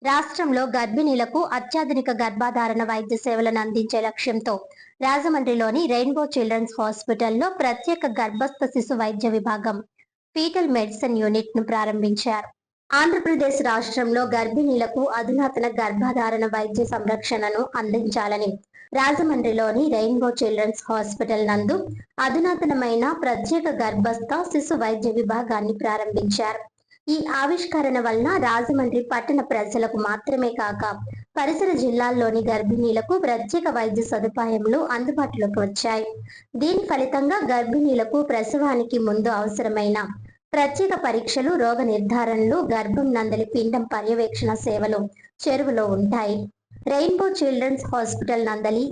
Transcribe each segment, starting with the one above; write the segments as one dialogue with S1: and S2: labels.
S1: రాష్ట్రంలో గర్భిణీలకు అత్యాధునిక గర్భధారణ వైద్య సేవలను అందించే లక్ష్యంతో రాజమండ్రిలోని రెయిన్బో చిల్డ్రన్స్ హాస్పిటల్లో ప్రత్యేక గర్భస్థ శిశు వైద్య విభాగం ఫీటల్ మెడిసిన్ యూనిట్ ను ప్రారంభించారు. ఆంధ్రప్రదేశ్ రాష్ట్రంలో గర్భిణీలకు అధునాతన గర్భధారణ వైద్య సంరక్షణను అందించాలని రాజమండ్రిలోని రెయిన్బో చిల్డ్రన్స్ హాస్పిటల్ నందు అధునాతనమైన ప్రత్యేక గర్భస్థ శిశు వైద్య విభాగాన్ని ప్రారంభించారు. ఈ ఆవిష్కరణ వలన రాజమండ్రి పట్టణ ప్రజలకు మాత్రమే కాక పరిసర జిల్లాల్లోని గర్భిణీలకు ప్రత్యేక వైద్య సదుపాయములు అందుబాటులోకి వచ్చాయి. దీని ఫలితంగా గర్భిణీలకు ప్రసవానికి ముందు అవసరమైన ప్రత్యేక పరీక్షలు, రోగ నిర్ధారణలు, గర్భం నందలి పిండం పర్యవేక్షణ సేవలు చెరువులో ఉంటాయి. రెయిన్బో చిల్డ్రన్స్ హాస్పిటల్ నందలి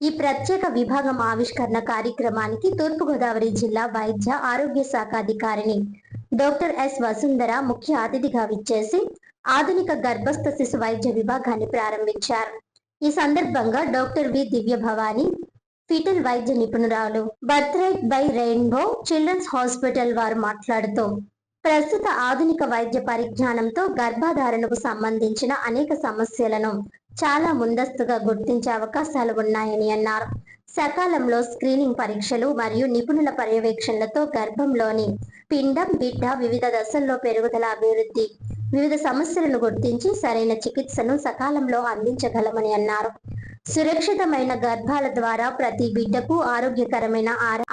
S1: ఈ ప్రత్యేక విభాగం ఆవిష్కరణ కార్యక్రమానికి తూర్పుగోదావరి జిల్లా వైద్య ఆరోగ్య శాఖ అధికారిని డాక్టర్ ఎస్ వసుంధర ముఖ్య అతిథిగా విచ్చేసి ఆధునిక గర్భస్థ శిశు వైద్య విభాగాన్ని ప్రారంభించారు. ఈ సందర్భంగా doctor V Divya Bhavani, fetal వైద్య నిపుణురాలు, Birth Right by Rainbow Children's Hospital వారు మాట్లాడుతూ ప్రస్తుత ఆధునిక వైద్య పరిజ్ఞానంతో గర్భధారణకు సంబంధించిన అనేక సమస్యలను చాలా ముందస్తుగా గుర్తించే అవకాశాలు ఉన్నాయని అన్నారు. సకాలంలో స్క్రీనింగ్ పరీక్షలు మరియు నిపుణుల పర్యవేక్షణలతో గర్భంలోని పిండం, బిడ్డ వివిధ దశల్లో పెరుగుదల, అభివృద్ధి, వివిధ సమస్యలను గుర్తించి సరైన చికిత్సను సకాలంలో అందించగలమని అన్నారు. సురక్షితమైన గర్భాల ద్వారా ప్రతి బిడ్డకు ఆరోగ్యకరమైన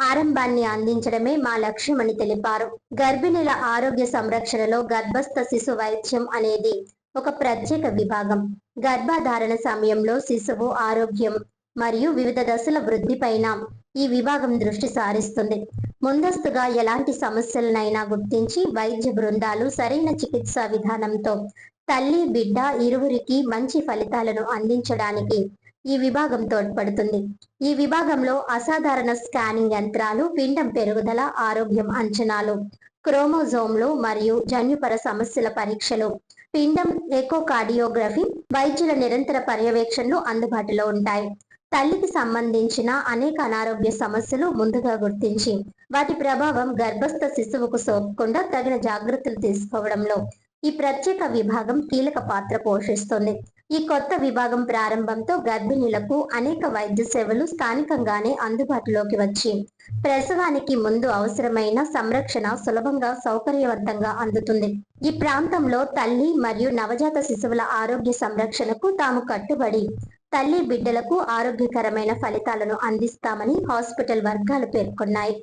S1: ఆరంభాన్ని అందించడమే మా లక్ష్యమని తెలిపారు. గర్భిణీల ఆరోగ్య సంరక్షణలో గర్భస్థ శిశు వైద్యం అనేది ఒక ప్రత్యేక విభాగం. గర్భధారణ సమయంలో శిశువు ఆరోగ్యం మరియు వివిధ దశల వృద్ధిపైన ఈ విభాగం దృష్టి సారిస్తుంది. ముందస్తుగా ఎలాంటి సమస్యలనైనా గుర్తించి వైద్య బృందాలు సరైన చికిత్సా విధానంతో తల్లి, బిడ్డ ఇరువురికి మంచి ఫలితాలను అందించడానికి ఈ విభాగం తోడ్పడుతుంది. ఈ విభాగంలో అసాధారణ స్కానింగ్ యంత్రాలు, పిండం పెరుగుదల, ఆరోగ్యం అంచనాలు, క్రోమోజోమ్లు మరియు జన్యుపర సమస్యల పరీక్షలు, పిండం ఎకోకార్డియోగ్రఫీ, వైద్యుల నిరంతర పర్యవేక్షణలు అందుబాటులో ఉంటాయి. తల్లికి సంబంధించిన అనేక అనారోగ్య సమస్యలు ముందుగా గుర్తించి వాటి ప్రభావం గర్భస్థ శిశువుకు సోకకుండా తగిన జాగ్రత్తలు తీసుకోవడంలో ఈ ప్రత్యేక విభాగం కీలక పాత్ర పోషిస్తుంది. ఈ కొత్త విభాగం ప్రారంభంతో గర్భిణీలకు అనేక వైద్య సేవలు స్థానికంగానే అందుబాటులోకి వచ్చి ప్రసవానికి ముందు అవసరమైన సంరక్షణ సులభంగా, సౌకర్యవంతంగా అందుతుంది. ఈ ప్రాంతంలో తల్లి మరియు నవజాత శిశువుల ఆరోగ్య సంరక్షణకు తాము కట్టుబడి తల్లి, బిడ్డలకు ఆరోగ్యకరమైన ఫలితాలను అందిస్తామని హాస్పిటల్ వర్గాలు పేర్కొన్నాయి.